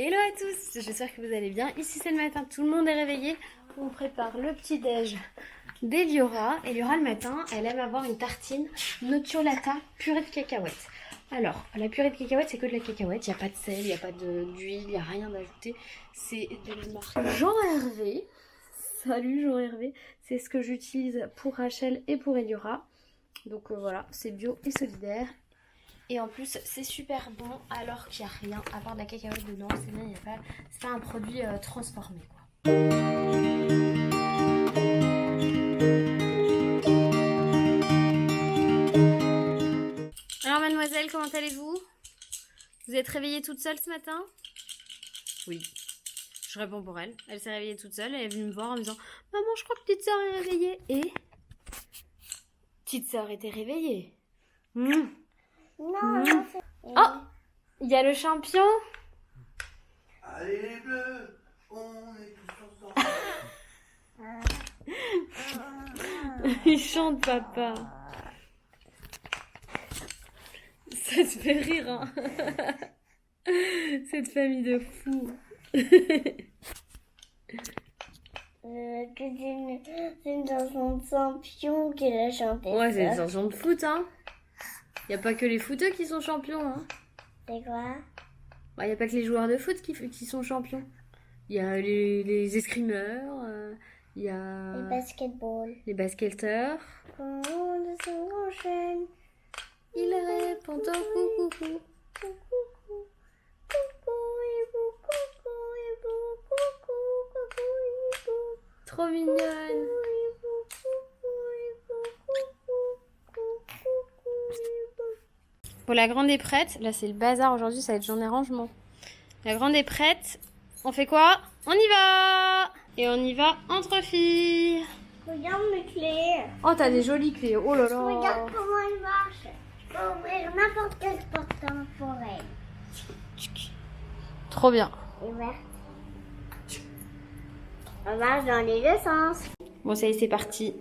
Hello à tous, j'espère que vous allez bien. Ici c'est le matin, tout le monde est réveillé. On prépare le petit déj d'Eliora. Eliora le matin, elle aime avoir une tartine nocciolata purée de cacahuètes. Alors, la purée de cacahuètes, c'est que de la cacahuète, il n'y a pas de sel, il n'y a pas d'huile, il n'y a rien d'ajouté. C'est de la marque Jean-Hervé. Salut Jean-Hervé, c'est ce que j'utilise pour Rachel et pour Eliora. Donc voilà, c'est bio et solidaire. Et en plus, c'est super bon alors qu'il n'y a rien à part de la cacahuète dedans. C'est bien, c'est pas un produit transformé, quoi. Alors mademoiselle, comment allez-vous? Vous êtes réveillée toute seule ce matin? Oui. Je réponds pour elle. Elle s'est réveillée toute seule. Elle est venue me voir en me disant « Maman, je crois que petite sœur est réveillée. » Et petite sœur était réveillée. Non. Oh, il y a le champion. Allez les bleus, on est tous ensemble. Il chante, papa. Ça te fait rire, hein. Cette famille de fous. C'est une chanson de champion qu'il a chanté. Ouais, c'est une chanson de foot, hein. Y a pas que les footeux qui sont champions, hein. C'est quoi? Bah, y a pas que les joueurs de foot qui sont champions. Y a les escrimeurs, y a Les basketball. les basketteurs. Quand on s'enchaîne, Il répond au coucou. coucou, coucou, hibou, coucou, hibou, coucou, coucou, hibou, Trop mignonne. hibou, coucou, hibou, coucou, coucou, hibou. Bon, la grande est prête. Là, c'est le bazar aujourd'hui, ça va être journée rangement. La grande est prête. On fait quoi? On y va! Et on y va entre filles. Regarde mes clés. Oh, t'as des jolies clés. Oh là là. Regarde comment elle marche. Je peux ouvrir n'importe quelle porte pour elle. Trop bien. Et verte. On marche dans les deux sens. Bon, ça y est, c'est parti.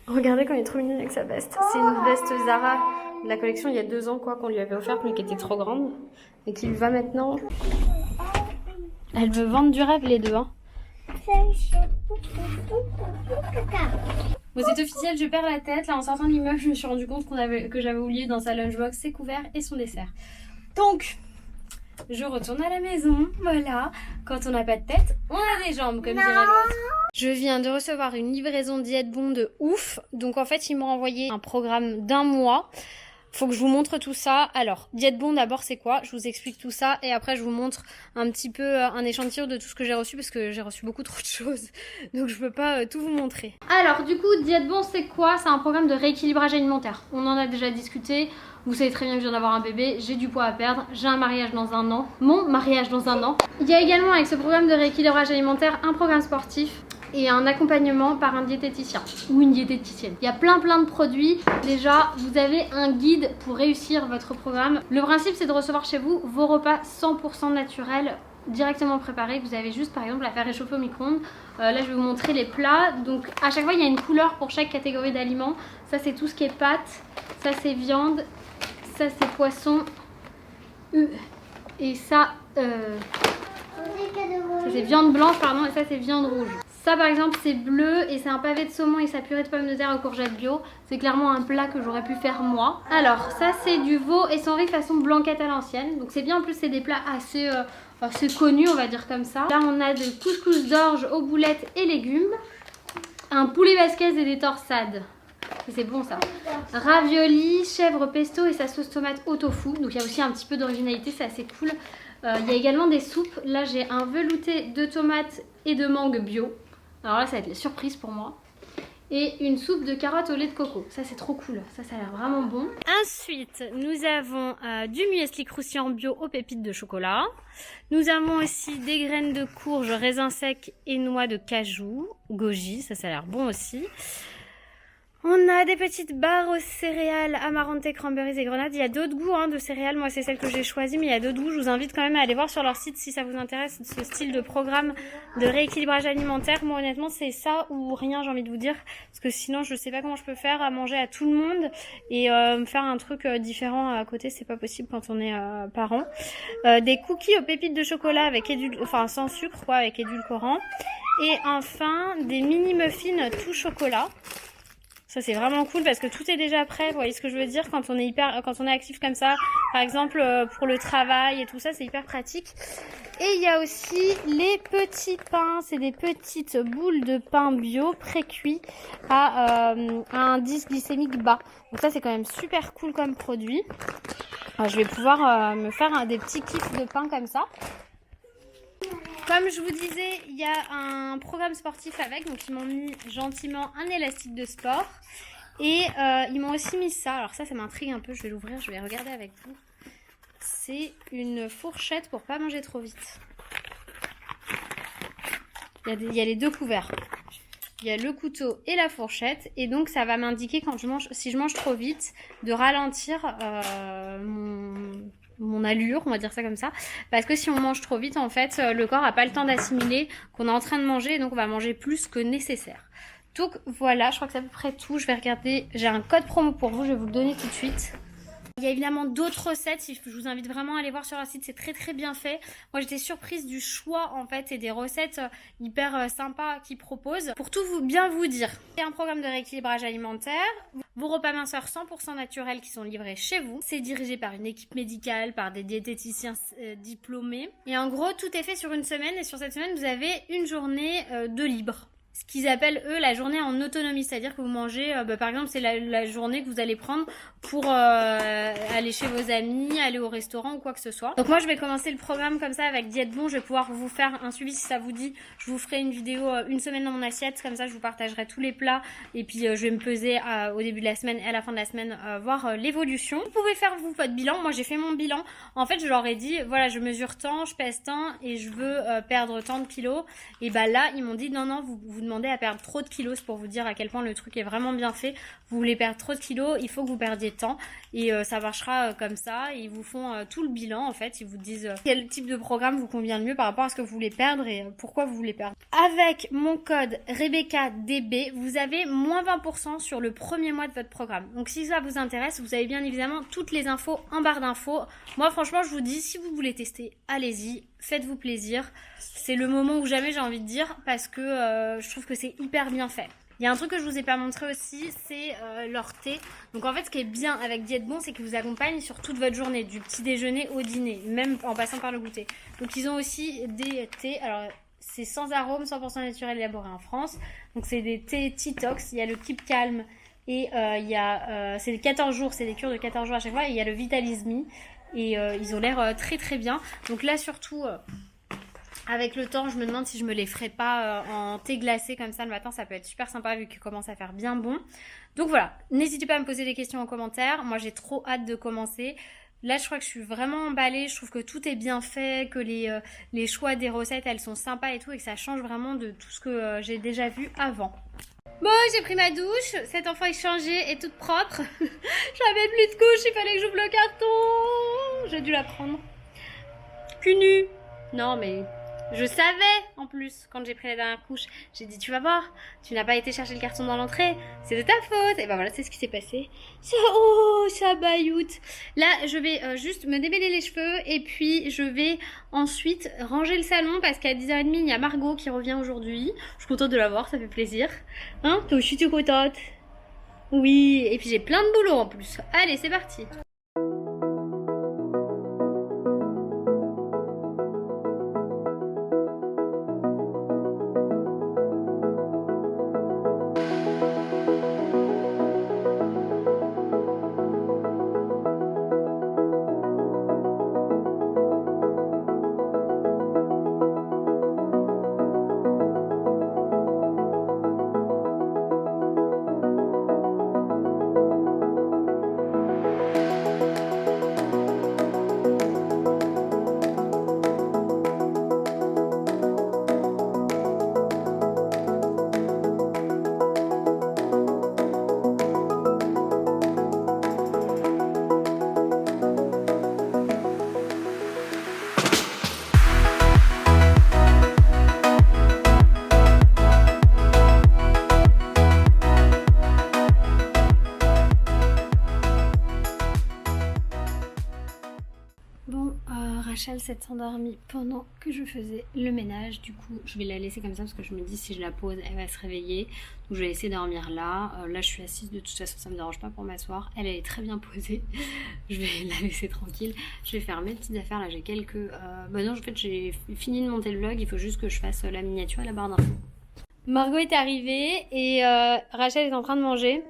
Regardez comme elle est trop mignonne avec sa veste. C'est une veste Zara de la collection il y a 2 ans, quoi, qu'on lui avait offerte, mais qui était trop grande. Et qui lui va maintenant. Elle veut vendre du rêve, les deux, hein. Bon, c'est officiel, je perds la tête. Là, en sortant de l'immeuble, je me suis rendu compte que j'avais oublié dans sa lunchbox ses couverts et son dessert. Donc, je retourne à la maison. Voilà. Quand on n'a pas de tête, on a des jambes, comme dirait l'autre. Je viens de recevoir une livraison Diète Bon de ouf. Donc, en fait, ils m'ont envoyé un programme d'1 mois. Faut que je vous montre tout ça. Alors, Diète Bon d'abord c'est quoi? Je vous explique tout ça et après je vous montre un petit peu un échantillon de tout ce que j'ai reçu parce que j'ai reçu beaucoup trop de choses. Donc je peux pas tout vous montrer. Alors du coup, Diète Bon c'est quoi? C'est un programme de rééquilibrage alimentaire. On en a déjà discuté. Vous savez très bien que je viens d'avoir un bébé, j'ai du poids à perdre, j'ai un mariage dans 1 an. Mon mariage dans 1 an. Il y a également avec ce programme de rééquilibrage alimentaire un programme sportif et un accompagnement par un diététicien ou une diététicienne. Il y a plein de produits. Déjà, vous avez un guide pour réussir votre programme. Le principe, c'est de recevoir chez vous vos repas 100% naturels, directement préparés. Vous avez juste, par exemple, à faire réchauffer au micro-ondes. Là, je vais vous montrer les plats. Donc, à chaque fois, il y a une couleur pour chaque catégorie d'aliments. Ça, c'est tout ce qui est pâtes. Ça, c'est viande. Ça, c'est poisson. Et ça, c'est viande blanche, pardon. Et ça, c'est viande rouge. Ça par exemple c'est bleu et c'est un pavé de saumon et sa purée de pommes de terre aux courgettes bio. C'est clairement un plat que j'aurais pu faire moi. Alors ça c'est du veau et son riz façon blanquette à l'ancienne. Donc c'est bien, en plus c'est des plats assez connus, on va dire comme ça. Là on a de couscous d'orge aux boulettes et légumes. Un poulet basquez et des torsades. C'est bon ça. Ravioli, chèvre pesto et sa sauce tomate au tofu. Donc il y a aussi un petit peu d'originalité, c'est assez cool. Il y a également des soupes. Là j'ai un velouté de tomates et de mangue bio. Alors là ça va être la surprise pour moi. Et une soupe de carottes au lait de coco. Ça c'est trop cool, ça a l'air vraiment bon. Ensuite nous avons du muesli croustillant bio aux pépites de chocolat. Nous avons aussi des graines de courge, raisins secs et noix de cajou. Goji, ça a l'air bon aussi. On a des petites barres aux céréales, amaranth, cranberries et grenades. Il y a d'autres goûts de céréales. Moi, c'est celle que j'ai choisie, mais il y a d'autres goûts. Je vous invite quand même à aller voir sur leur site si ça vous intéresse, ce style de programme de rééquilibrage alimentaire. Moi, honnêtement, c'est ça ou rien, j'ai envie de vous dire. Parce que sinon, je sais pas comment je peux faire à manger à tout le monde et me faire un truc différent à côté. C'est pas possible quand on est parent. Des cookies aux pépites de chocolat avec sans sucre, quoi, avec édulcorant. Et enfin, des mini muffins tout chocolat. Ça c'est vraiment cool parce que tout est déjà prêt, vous voyez ce que je veux dire, quand on est actif comme ça, par exemple pour le travail et tout ça, c'est hyper pratique. Et il y a aussi les petits pains, c'est des petites boules de pain bio pré-cuits à un indice glycémique bas. Donc ça c'est quand même super cool comme produit. Alors, je vais pouvoir me faire des petits kiffs de pain comme ça. Comme je vous disais, il y a un programme sportif avec, donc ils m'ont mis gentiment un élastique de sport et ils m'ont aussi mis ça. Alors ça m'intrigue un peu, je vais l'ouvrir, je vais regarder avec vous. C'est une fourchette pour pas manger trop vite. Il y a les deux couverts. Il y a le couteau et la fourchette et donc ça va m'indiquer quand si je mange trop vite, de ralentir mon allure, on va dire ça comme ça, parce que si on mange trop vite, en fait, le corps n'a pas le temps d'assimiler qu'on est en train de manger, et donc on va manger plus que nécessaire. Donc voilà, je crois que c'est à peu près tout. Je vais regarder, j'ai un code promo pour vous, je vais vous le donner tout de suite. Il y a évidemment d'autres recettes, je vous invite vraiment à aller voir sur leur site, c'est très très bien fait. Moi j'étais surprise du choix en fait et des recettes hyper sympas qu'ils proposent. Pour tout bien vous dire, c'est un programme de rééquilibrage alimentaire, vos repas minceurs 100% naturels qui sont livrés chez vous. C'est dirigé par une équipe médicale, par des diététiciens diplômés. Et en gros tout est fait sur une semaine et sur cette semaine vous avez une journée de libre. Ce qu'ils appellent eux la journée en autonomie, c'est-à-dire que vous mangez, par exemple c'est la journée que vous allez prendre pour aller chez vos amis, aller au restaurant ou quoi que ce soit. Donc moi je vais commencer le programme comme ça avec Diète Bon, je vais pouvoir vous faire un suivi si ça vous dit. Je vous ferai une vidéo une semaine dans mon assiette, comme ça je vous partagerai tous les plats et puis je vais me peser au début de la semaine et à la fin de la semaine, voir l'évolution. Vous pouvez faire vous votre bilan, moi j'ai fait mon bilan. En fait je leur ai dit voilà je mesure tant, je pèse tant et je veux perdre tant de kilos. Et bah là ils m'ont dit non vous demandez à perdre trop de kilos, c'est pour vous dire à quel point le truc est vraiment bien fait. Vous voulez perdre trop de kilos, il faut que vous perdiez temps et ça marchera comme ça. Et ils vous font tout le bilan en fait, ils vous disent quel type de programme vous convient le mieux par rapport à ce que vous voulez perdre et pourquoi vous voulez perdre. Avec mon code RebeccaDB, vous avez moins 20% sur le premier mois de votre programme. Donc si ça vous intéresse, vous avez bien évidemment toutes les infos en barre d'infos. Moi franchement je vous dis, si vous voulez tester, allez-y, faites-vous plaisir. C'est le moment où jamais j'ai envie de dire parce que je trouve que c'est hyper bien fait. Il y a un truc que je vous ai pas montré aussi, c'est leur thé. Donc en fait, ce qui est bien avec Diète Bon, c'est qu'ils vous accompagnent sur toute votre journée, du petit déjeuner au dîner, même en passant par le goûter. Donc ils ont aussi des thés. Alors c'est sans arôme, 100% naturel élaboré en France. Donc c'est des thés Titox. Il y a le Keep Calm et il y a c'est 14 jours, c'est des cures de 14 jours à chaque fois. Et il y a le Vitalize Me et ils ont l'air très très bien. Donc là surtout. Avec le temps, je me demande si je me les ferais pas en thé glacé comme ça le matin, ça peut être super sympa vu qu'il commence à faire bien bon. Donc voilà, n'hésitez pas à me poser des questions en commentaire. Moi, j'ai trop hâte de commencer. Là, je crois que je suis vraiment emballée. Je trouve que tout est bien fait, que les choix des recettes, elles sont sympas et tout, et que ça change vraiment de tout ce que j'ai déjà vu avant. Bon, j'ai pris ma douche. Cet enfant est changée et toute propre. J'avais plus de couche, il fallait que j'ouvre le carton. J'ai dû la prendre. Cul nu. Non, mais... je savais en plus quand j'ai pris la dernière couche. J'ai dit tu vas voir, tu n'as pas été chercher le carton dans l'entrée, c'est de ta faute. Et ben voilà, c'est ce qui s'est passé. Ça bailloute. Là je vais juste me démêler les cheveux et puis je vais ensuite ranger le salon parce qu'à 10h30 il y a Margot qui revient aujourd'hui. Je suis contente de la voir, ça fait plaisir. Hein, toi aussi tu es contente? Oui, et puis j'ai plein de boulot en plus. Allez, c'est parti. s'est endormie pendant que je faisais le ménage. Du coup, je vais la laisser comme ça parce que je me dis si je la pose, elle va se réveiller. Donc, je vais laisser dormir là. Là, je suis assise. De toute façon, ça me dérange pas pour m'asseoir. Elle est très bien posée. Je vais la laisser tranquille. Je vais faire mes petites affaires. Là, j'ai quelques... Bah non, en fait, j'ai fini de monter le vlog. Il faut juste que je fasse la miniature et la barre d'infos. Margot est arrivée et Rachel est en train de manger.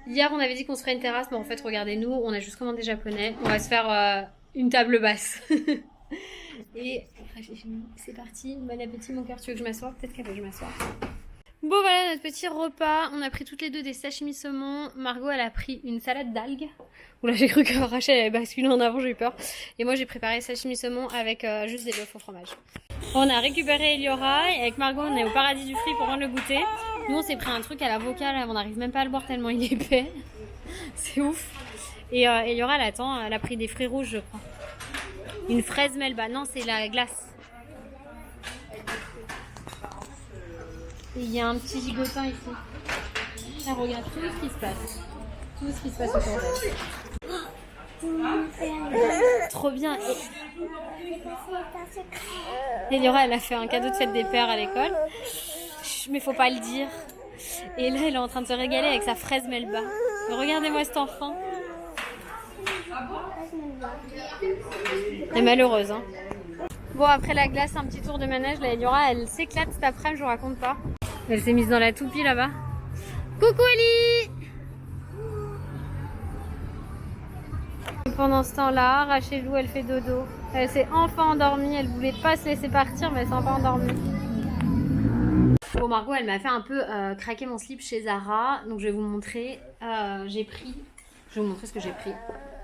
Hier, on avait dit qu'on se ferait une terrasse, mais en fait, regardez-nous, on a juste commandé japonais. On va se faire une table basse. Et c'est parti. Bon appétit, mon cœur. Tu veux que je m'assoie? Peut-être qu'après, je m'assois. Bon, voilà notre petit repas. On a pris toutes les deux des sashimi saumon. Margot, elle a pris une salade d'algues. Oula, j'ai cru que Rachel avait basculé en avant, j'ai eu peur. Et moi, j'ai préparé sashimi saumon avec juste des bœufs au fromage. On a récupéré Eliora et avec Margot, on est au paradis du fruit pour prendre le goûter. Nous, on s'est pris un truc à l'avocat, là, on n'arrive même pas à le boire tellement il est épais. C'est ouf. Et Eliora, elle attend, elle a pris des fruits rouges, je crois. Une fraise melba, non, c'est la glace. Et il y a un petit gigotin ici. Elle regarde tout ce qui se passe. Tout ce qui se passe autour d'elle. Trop bien. Et Eliora, elle a fait un cadeau de fête des pères à l'école. Mais faut pas le dire. Et là, elle est en train de se régaler avec sa fraise melba. Mais regardez-moi cet enfant. Elle est malheureuse, hein. Bon, après la glace, un petit tour de manège. Là, Eliora, elle s'éclate cet après-midi, je vous raconte pas. Elle s'est mise dans la toupie là-bas. Coucou Eli! Pendant ce temps-là, Rachelou, elle fait dodo. Elle s'est enfin endormie. Elle voulait pas se laisser partir, mais elle s'est enfin endormie. Bon, Margot, elle m'a fait un peu craquer mon slip chez Zara. Donc, je vais vous montrer. Je vais vous montrer ce que j'ai pris.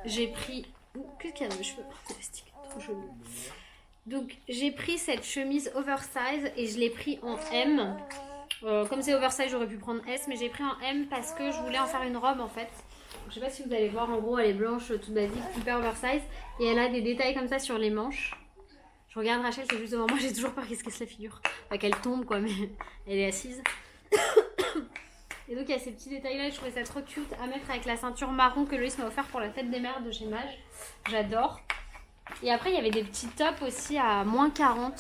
J'ai pris... Qu'est-ce qu'il y a dans mes cheveux? Fantastique, trop joli. Donc, j'ai pris cette chemise oversize et je l'ai pris en M. Comme c'est oversize, j'aurais pu prendre S, mais j'ai pris en M parce que je voulais en faire une robe, en fait. Je sais pas si vous allez voir, en gros, elle est blanche, toute basique, super oversize. Et elle a des détails comme ça sur les manches. Je regarde Rachel, c'est juste devant moi, j'ai toujours peur qu'elle se casse la figure. Enfin, qu'elle tombe, quoi, mais elle est assise. Et donc, il y a ces petits détails-là, je trouvais ça trop cute à mettre avec la ceinture marron que Loïs m'a offert pour la fête des mères de chez Mage. J'adore. Et après, il y avait des petits tops aussi à moins 40.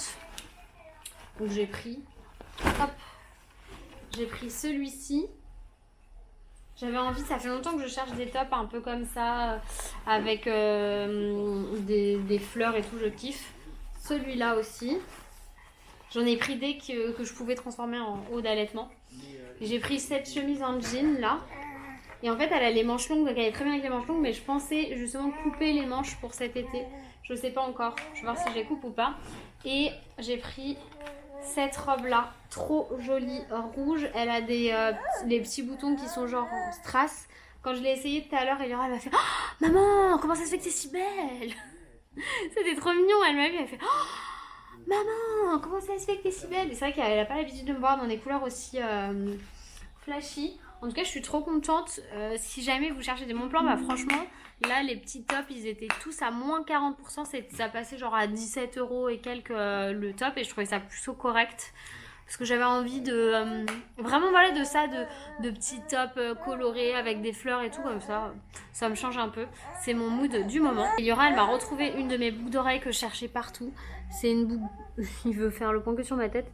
Donc, j'ai pris. Hop. J'ai pris celui-ci. J'avais envie, ça fait longtemps que je cherche des tops un peu comme ça, avec des fleurs et tout, je kiffe. Celui-là aussi. J'en ai pris dès que je pouvais transformer en haut d'allaitement. J'ai pris cette chemise en jean là. Et en fait, elle a les manches longues, donc elle est très bien avec les manches longues, mais je pensais justement couper les manches pour cet été. Je sais pas encore, je vais voir si je les coupe ou pas. Et j'ai pris cette robe là, trop jolie, rouge. Elle a les petits boutons qui sont genre en strass. Quand je l'ai essayé tout à l'heure, elle m'a fait oh, maman, comment ça se fait que t'es si belle? C'était trop mignon, elle m'a vu, elle fait oh, maman, comment ça se fait que t'es si belle? Et c'est vrai qu'elle a pas l'habitude de me voir dans des couleurs aussi flashy. En tout cas, je suis trop contente. Si jamais vous cherchez des bons plans, bah franchement, là, les petits tops, ils étaient tous à moins 40%. Ça passait genre à 17 € et quelques le top. Et je trouvais ça plutôt correct. Parce que j'avais envie de... vraiment, voilà, de ça, de petits tops colorés avec des fleurs et tout comme ça. Ça me change un peu. C'est mon mood du moment. Eliora, elle m'a retrouvé une de mes boucles d'oreilles que je cherchais partout. C'est une boucle... Il veut faire le point que sur ma tête.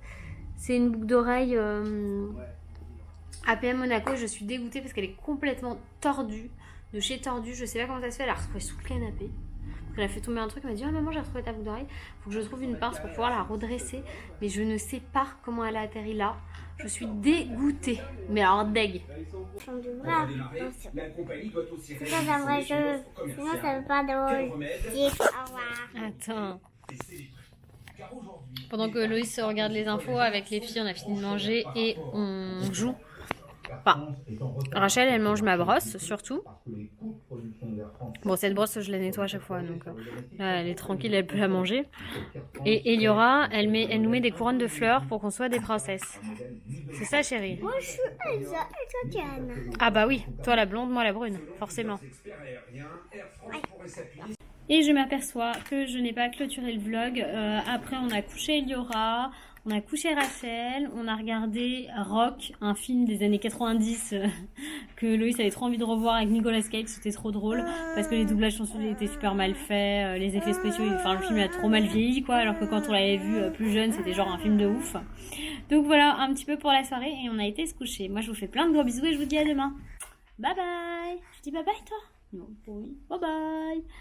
C'est une boucle d'oreille... APM Monaco, je suis dégoûtée parce qu'elle est complètement tordue, de chez Tordu, je sais pas comment ça se fait, elle a retrouvé sous le canapé. Elle a fait tomber un truc, elle m'a dit oh maman j'ai retrouvé ta boucle d'oreille, faut que je trouve une pince pour pouvoir la redresser, mais je ne sais pas comment elle a atterri là, je suis dégoûtée, mais alors deg. C'est ça, j'aimerais que... Sinon ça veut pas de... Dis au revoir. Attends. Pendant que Loïs regarde les infos avec les filles, on a fini de manger et on joue. Enfin, Rachel, elle mange ma brosse, surtout. Bon, cette brosse, je la nettoie à chaque fois, donc là, elle est tranquille, elle peut la manger. Et Eliora, elle nous met des couronnes de fleurs pour qu'on soit des princesses. C'est ça, chérie? Moi, je suis Elsa, et toi, Diane. Ah bah oui, toi la blonde, moi la brune, forcément. Et je m'aperçois que je n'ai pas clôturé le vlog. Après, on a couché Eliora, on a couché Rachel, on a regardé Rock, un film des années 90 que Loïs avait trop envie de revoir avec Nicolas Cage. C'était trop drôle parce que les doublages étaient super mal faits, les effets spéciaux, enfin le film a trop mal vieilli quoi, alors que quand on l'avait vu plus jeune, c'était genre un film de ouf. Donc voilà, un petit peu pour la soirée et on a été se coucher. Moi, je vous fais plein de gros bisous et je vous dis à demain. Bye bye. Je dis bye bye toi? Non, oui. Bye bye.